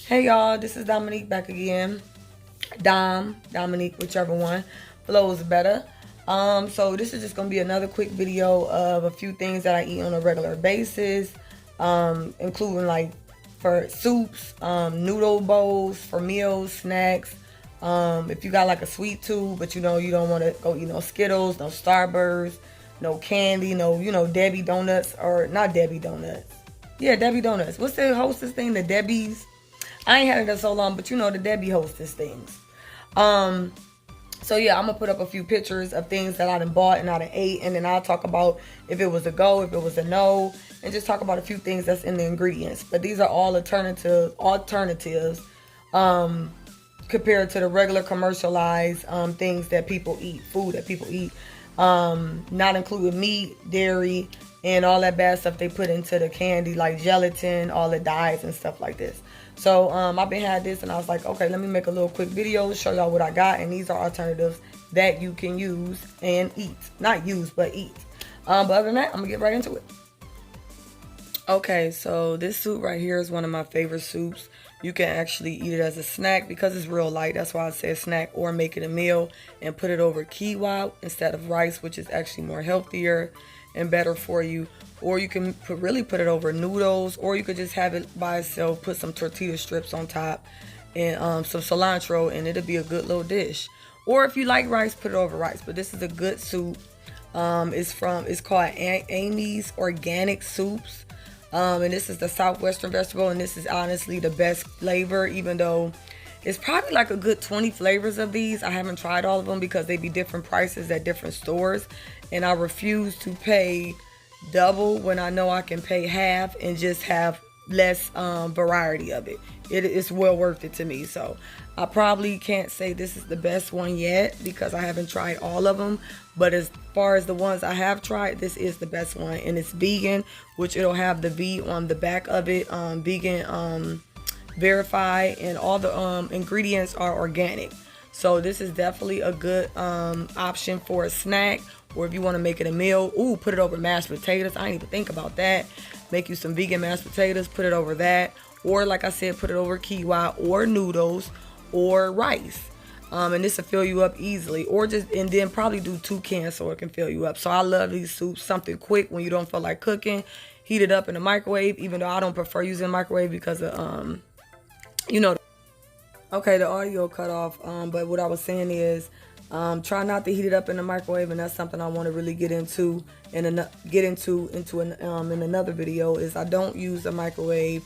Hey y'all, this is Dominique back again. Dominique, whichever one flows better. So this is just gonna be another quick video of a few things that I eat on a regular basis, including like for soups, noodle bowls for meals, snacks. If you got like a sweet tooth, but you don't want to go eat no Skittles, no Starburst, no candy, no Debbie donuts or not Debbie donuts. Yeah, Debbie donuts. What's the hostess thing? The Debbie's. I ain't had it in so long, but the Debbie hostess things. So yeah, I'm gonna put up a few pictures of things that I done bought and I done ate, and then I'll talk about if it was a go, if it was a no, and just talk about a few things that's in the ingredients. But these are all alternatives compared to the regular commercialized things that people eat, food that people eat, not including meat, dairy, and all that bad stuff they put into the candy, like gelatin, all the dyes and stuff like this. So I've been had this, and I was like, okay, let me make a little quick video, show y'all what I got, and these are alternatives that you can use and eat. Not use, but eat. But other than that, I'm gonna get right into it. Okay, so this soup right here is one of my favorite soups. You can actually eat it as a snack because it's real light. That's why I say a snack, or make it a meal and put it over quinoa instead of rice, which is actually more healthier and better for you. Or you can really put it over noodles, or you could just have it by itself, put some tortilla strips on top and some cilantro, and it'll be a good little dish. Or if you like rice, put it over rice. But this is a good soup. It's called Amy's Organic Soups. And this is the southwestern vegetable, and this is honestly the best flavor, even though it's probably like a good 20 flavors of these. I haven't tried all of them because they be different prices at different stores, and I refuse to pay double when I know I can pay half and just have less variety of it. It's well worth it to me. So I probably can't say this is the best one yet because I haven't tried all of them, but as far as the ones I have tried, this is the best one, and it's vegan, which it'll have the V on the back of it, vegan verified, and all the ingredients are organic. So this is definitely a good option for a snack, or if you want to make it a meal. Ooh, put it over mashed potatoes. I didn't even think about that. Make you some vegan mashed potatoes, put it over that. Or like I said, put it over quinoa or noodles or rice. And this will fill you up easily. And then probably do 2 cans so it can fill you up. So I love these soups. Something quick when you don't feel like cooking. Heat it up in the microwave, even though I don't prefer using the microwave because of, Okay, the audio cut off. But what I was saying is, try not to heat it up in the microwave, and that's something I want to really get into in another video. Is I don't use the microwave.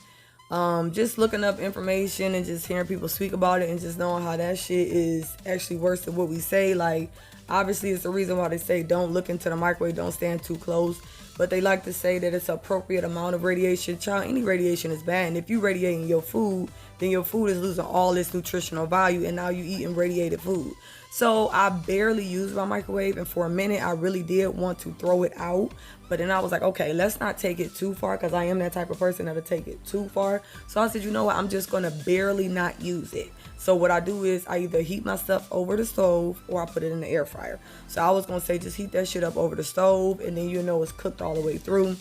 Just looking up information and just hearing people speak about it and just knowing how that shit is actually worse than what we say. Like, obviously, it's the reason why they say don't look into the microwave, don't stand too close. But they like to say that it's an appropriate amount of radiation. Child, any radiation is bad. And if you radiating your food, then your food is losing all its nutritional value, and now you eating radiated food. So I barely use my microwave, and for a minute I really did want to throw it out, but then I was like, okay, let's not take it too far, because I am that type of person that'll take it too far. So I said, you know what, I'm just gonna barely not use it. So what I do is I either heat my stuff over the stove or I put it in the air fryer. So I was gonna say just heat that shit up over the stove, and then it's cooked all the way through,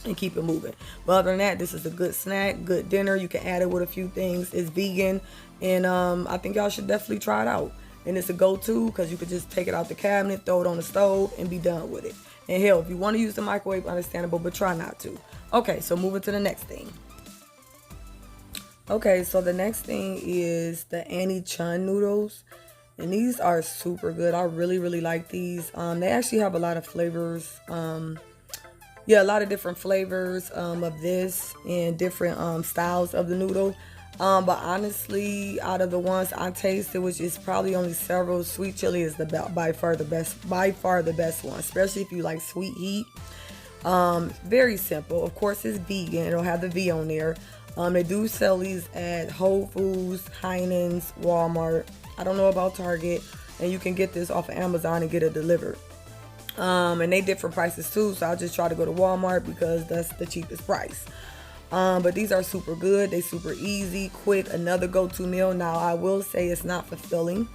and keep it moving. But other than that, this is a good snack, good dinner. You can add it with a few things. It's vegan, and I think y'all should definitely try it out. And it's a go-to because you could just take it out the cabinet, throw it on the stove, and be done with it. And hell, if you want to use the microwave, understandable, but try not to. Okay, so moving to the next thing. Okay, so the next thing is the Annie Chun noodles. And these are super good. I really, really like these. They actually have a lot of flavors. A lot of different flavors of this and different styles of the noodle. But honestly, out of the ones I tasted, which is probably only several, sweet chili is by far the best one, especially if you like sweet heat. Very simple. Of course, it's vegan. It'll have the V on there. They do sell these at Whole Foods, Heinen's, Walmart. I don't know about Target, and you can get this off of Amazon and get it delivered. And they different prices too, so I'll just try to go to Walmart because that's the cheapest price. But these are super good. They super easy, quick, another go-to meal. Now I will say it's not fulfilling.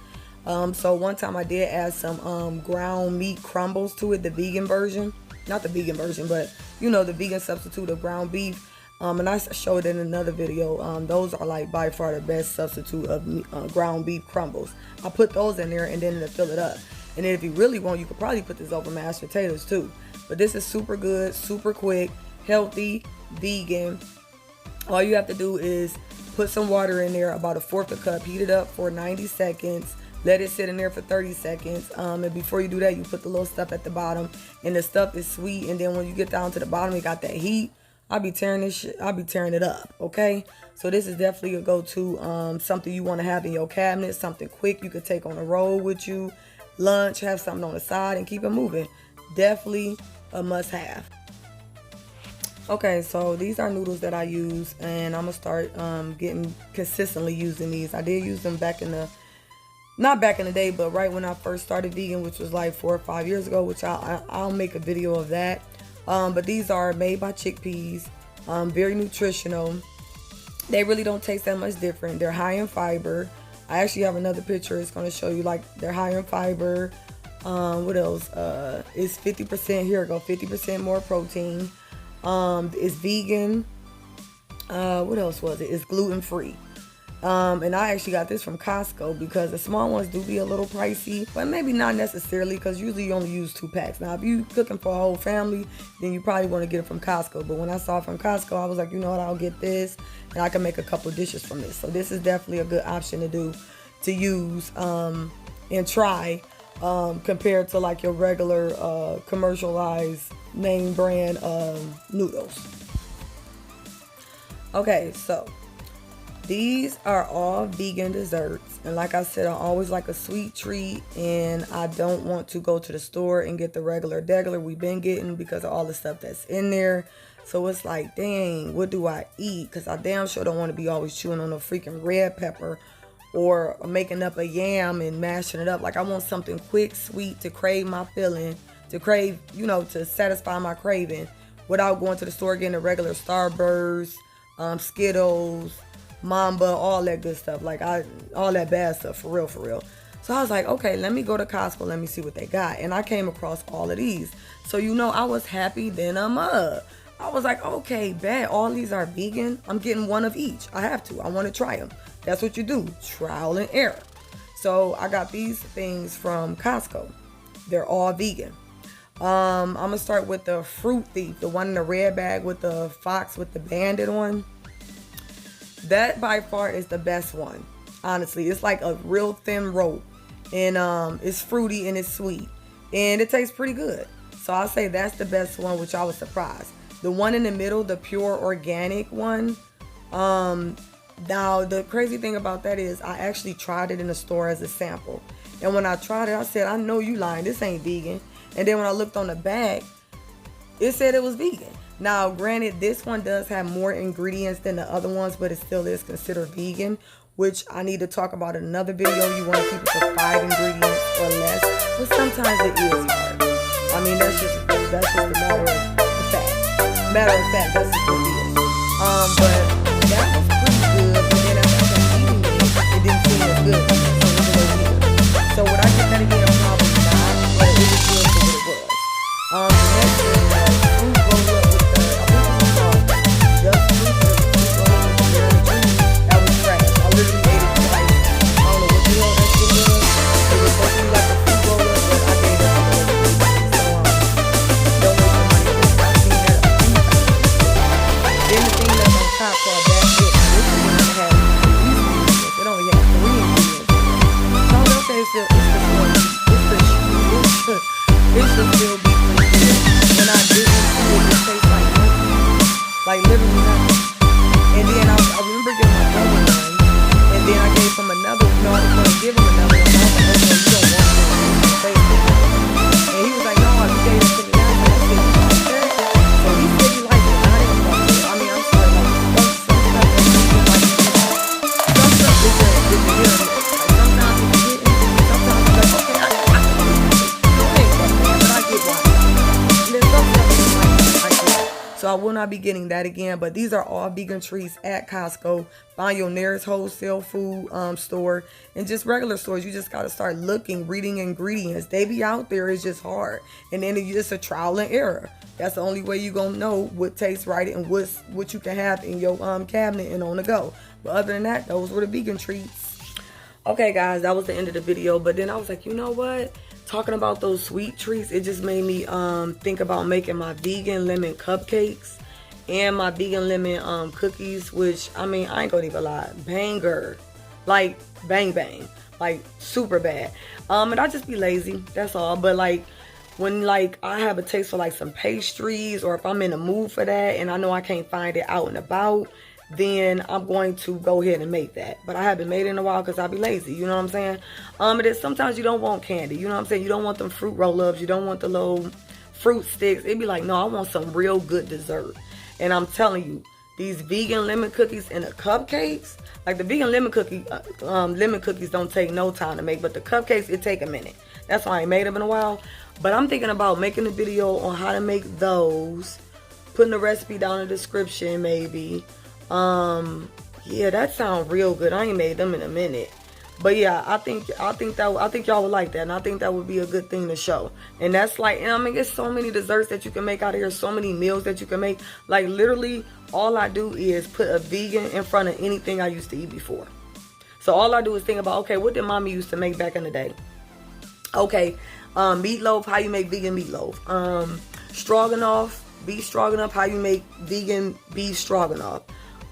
So one time I did add some ground meat crumbles to it, the vegan version. Not the vegan version, but the vegan substitute of ground beef. And I showed it in another video. Those are like by far the best substitute of ground beef crumbles. I put those in there and then it'll fill it up. And then if you really want, you could probably put this over mashed potatoes too. But this is super good, super quick, healthy, vegan. All you have to do is put some water in there, about 1/4 cup, heat it up for 90 seconds. Let it sit in there for 30 seconds. And before you do that, you put the little stuff at the bottom. And the stuff is sweet. And then when you get down to the bottom, you got that heat. I'll be tearing it up, okay? So this is definitely a go-to, something you want to have in your cabinet, something quick you could take on the road with you, lunch, have something on the side, and keep it moving. Definitely a must-have. Okay, so these are noodles that I use, and I'm gonna start getting consistently using these. I did use them not back in the day, but right when I first started vegan, which was like 4 or 5 years ago, which I'll make a video of that. But these are made by chickpeas, very nutritional. They really don't taste that much different. They're high in fiber. I actually have another picture. It's going to show you like they're high in fiber. What else? It's 50%. Here we go. 50% more protein. It's vegan. What else was it? It's gluten free. And I actually got this from Costco because the small ones do be a little pricey, but maybe not necessarily because usually you only use 2 packs. Now, if you're cooking for a whole family, then you probably want to get it from Costco. But when I saw it from Costco, I was like, you know what, I'll get this and I can make a couple dishes from this. So this is definitely a good option to use and try compared to like your regular commercialized name brand noodles. Okay, so these are all vegan desserts, and like I said, I always like a sweet treat, and I don't want to go to the store and get the regular we've been getting because of all the stuff that's in there. So it's like, dang, what do I eat? Because I damn sure don't want to be always chewing on a freaking red pepper or making up a yam and mashing it up. Like, I want something quick, sweet to crave my feeling, to satisfy my craving without going to the store getting a regular Starburst, Skittles, Mamba, all that good stuff, all that bad stuff, for real. So I was like, okay, let me go to Costco, let me see what they got. And I came across all of these. So, I was happy then I was like, okay, bet all these are vegan. I'm getting one of each. I have to. I want to try them. That's what you do. Trial and error. So I got these things from Costco. They're all vegan. I'm going to start with the Fruit Thief, the one in the red bag with the fox with the bandit on. That by far is the best one. Honestly, it's like a real thin rope, and it's fruity and it's sweet, and it tastes pretty good. So I'll say that's the best one, which I was surprised. The one in the middle, the pure organic one. Now the crazy thing about that is I actually tried it in the store as a sample, and when I tried it, I said, I know you lying. This ain't vegan. And then when I looked on the back, it said it was vegan. Now, granted, this one does have more ingredients than the other ones, but it still is considered vegan, which I need to talk about in another video. You want to keep it to 5 ingredients or less, but sometimes it is hard. I mean, that's just a matter of fact. That's just what it is. But that was pretty good. But then as I kept eating it didn't seem as good. So it was a little weird. So would I get that again? Probably not. But it was good for what it was. The next is fruit roll up. That was trash. I literally ate it twice. I don't know what the hell that shit was. It was supposed to be like a fruit roll up, but I gave it away. So don't waste your money. I've seen that a few times. Then the thing that's on top So I will not be getting that again. But these are all vegan treats at Costco. Find your nearest wholesale food store and just regular stores. You just got to start looking, reading ingredients. They be out there. It's just hard. And then it's just a trial and error. That's the only way you're going to know what tastes right and what you can have in your cabinet and on the go. But other than that, those were the vegan treats. Okay, guys, that was the end of the video. But then I was like, you know what? Talking about those sweet treats, it just made me think about making my vegan lemon cupcakes and my vegan lemon cookies, which, I mean, I ain't gonna even lie, banger, like bang bang, like super bad. And I just be lazy, that's all. But like when like I have a taste for like some pastries, or if I'm in the mood for that and I know I can't find it out and about, then I'm going to go ahead and make that. But I haven't made it in a while because I be lazy, you know what I'm saying? And then sometimes you don't want candy, you know what I'm saying? You don't want them fruit roll-ups, you don't want the little fruit sticks. It'd be like, no, I want some real good dessert. And I'm telling you, these vegan lemon cookies and the cupcakes, like the vegan lemon cookies don't take no time to make, but the cupcakes, it take a minute. That's why I ain't made them in a while. But I'm thinking about making a video on how to make those, putting the recipe down in the description maybe. Yeah, that sounds real good. I ain't made them in a minute. But yeah, I think y'all would like that, and I think that would be a good thing to show. And that's like, and I mean, there's so many desserts that you can make out of here, so many meals that you can make. Like literally, all I do is put a vegan in front of anything I used to eat before. So all I do is think about, okay, what did mommy used to make back in the day? Okay, meatloaf, how you make vegan meatloaf? Stroganoff, beef stroganoff, how you make vegan beef stroganoff?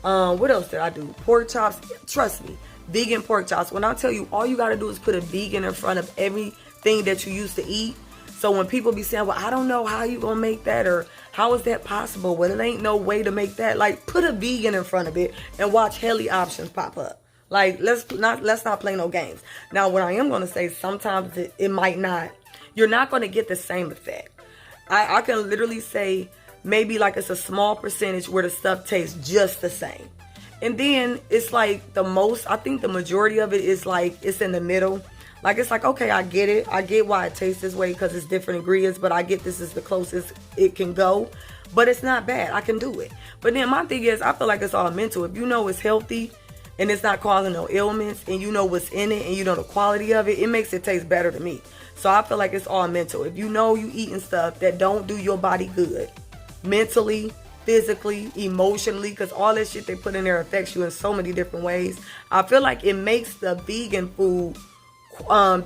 What else did I do? Pork chops. Trust me, vegan pork chops. When I tell you, all you got to do is put a vegan in front of everything that you used to eat. So when people be saying, well, I don't know how you going to make that, or how is that possible? Well, it ain't no way to make that. Like, put a vegan in front of it and watch hella options pop up. Like, let's not play no games. Now, what I am going to say, sometimes it might not. You're not going to get the same effect. I can literally say, maybe like it's a small percentage where the stuff tastes just the same. And then it's like I think the majority of it is like, it's in the middle. Like, it's like, okay, I get it. I get why it tastes this way because it's different ingredients, but I get this is the closest it can go. But it's not bad. I can do it. But then my thing is, I feel like it's all mental. If you know it's healthy and it's not causing no ailments, and you know what's in it, and you know the quality of it, it makes it taste better to me. So I feel like it's all mental. If you know you eating stuff that don't do your body good, mentally, physically, emotionally, because all that shit they put in there affects you in so many different ways, I feel like it makes the vegan food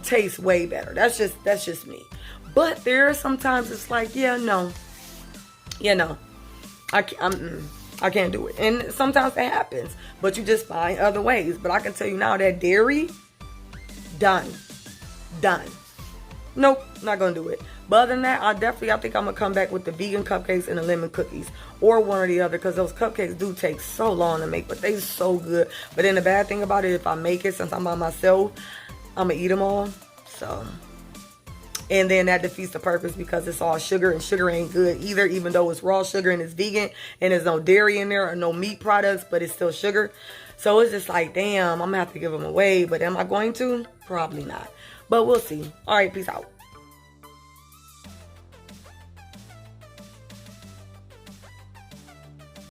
taste way better. That's just me. But there are sometimes it's like, no, I can't do it. And sometimes that happens, but you just find other ways. But I can tell you now that dairy, done. Nope, not gonna do it. But other than that, I think I'm gonna come back with the vegan cupcakes and the lemon cookies, or one or the other, because those cupcakes do take so long to make, but they so good. But then the bad thing about it, if I make it, since I'm by myself, I'm gonna eat them all. So, and then that defeats the purpose, because it's all sugar, and sugar ain't good either, even though it's raw sugar and it's vegan and there's no dairy in there or no meat products, but it's still sugar. So it's just like, damn, I'm gonna have to give them away. But am I going to? Probably not. But we'll see. All right, peace out.